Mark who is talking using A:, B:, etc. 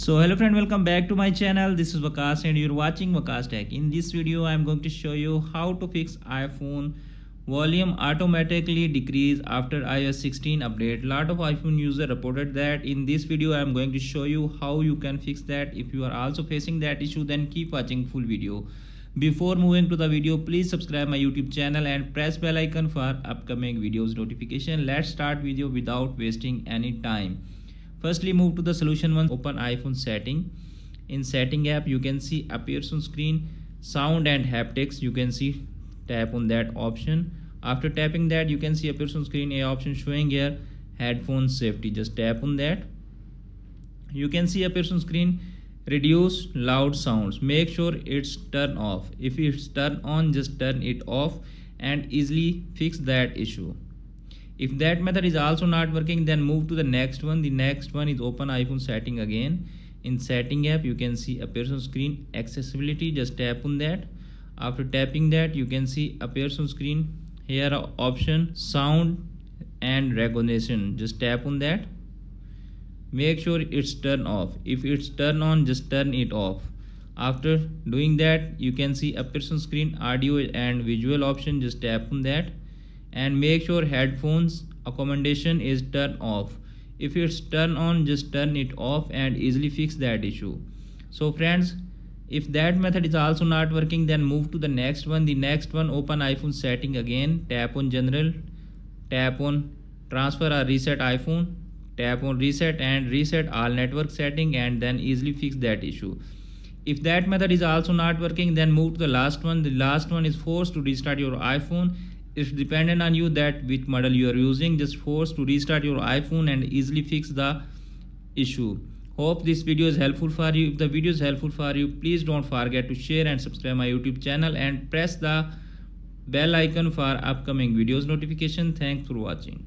A: So hello friend, welcome back to my channel. This is Waqas and you're watching Waqastech. In this video I am going to show you how to fix iPhone volume automatically decrease after iOS 16 update. Lot of iPhone user reported that. In this video I am going to show you how you can fix that. If you are also facing that issue, then keep watching full video. Before moving to the video, please subscribe my YouTube channel and press bell icon for upcoming videos notification. Let's start video without wasting any time. Firstly, move to the solution one. Open iPhone setting. In setting app, you can see appears on screen sound and haptics. You can see, tap on that option. After tapping that, you can see appears on screen a option showing here headphone safety. Just tap on that. You can see appears on screen reduce loud sounds. Make sure it's turned off. If it's turned on, just turn it off and easily fix that issue. If that method is also not working, then move to the next one. The next one is open iPhone setting again. In setting app, you can see appears on screen accessibility. Just tap on that. After tapping that, you can see appears on screen here option sound and recognition. Just tap on that. Make sure it's turned off. If it's turned on, just turn it off. After doing that, you can see appears on screen audio and visual option. Just tap on that and make sure headphones accommodation is turned off. If it's turned on, just turn it off and easily fix that issue. So friends, if that method is also not working, then move to the next one. The next one, open iPhone setting again. Tap on general, tap on transfer or reset iPhone, tap on reset and reset all network setting, and then easily fix that issue. If that method is also not working, then move to the last one. The last one is forced to restart your iPhone. It's dependent on you that which model you are using. Just force to restart your iPhone and easily fix the issue. Hope this video is helpful for you. If the video is helpful for you, please don't forget to share and subscribe my YouTube channel and press the bell icon for upcoming videos notification. Thanks for watching.